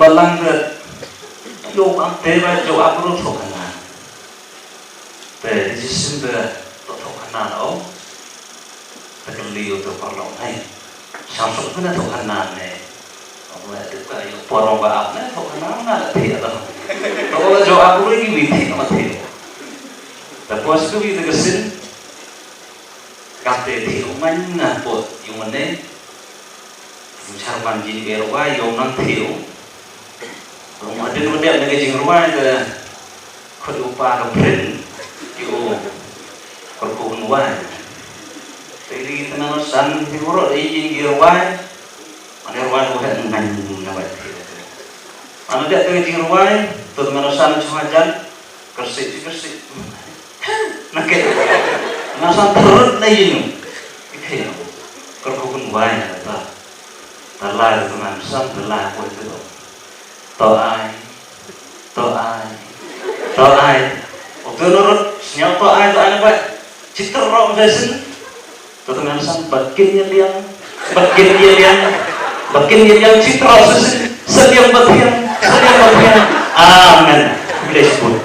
balang ke yo ang teba jo apro thokana pe jisim be to thokana no takliyo to parlo hai samsuk na thokana ne ông lại được cái porong và áp này thokana na thiệt đó to jo apro ki vithi ma thiệt tapos ko vi de sin kate thiu man na po yung ne charman ji berwa yo nang thiu rumah den model nge jing rumah ke khod upa ka prin yo korkun wa jadi kita nang san hiburo dei jing girwa ane rumah do het ngan na ba ane dia nge jing rumah to nang san chhajan kersik nak ke nang san turut na yin ikhe korkun wa na ta talar nang san talar ko itu to ai waktu nurut senyap to ai apa citra rom jasin to dengan sang bakin yang citra jasin setiap bagian amin boleh sebut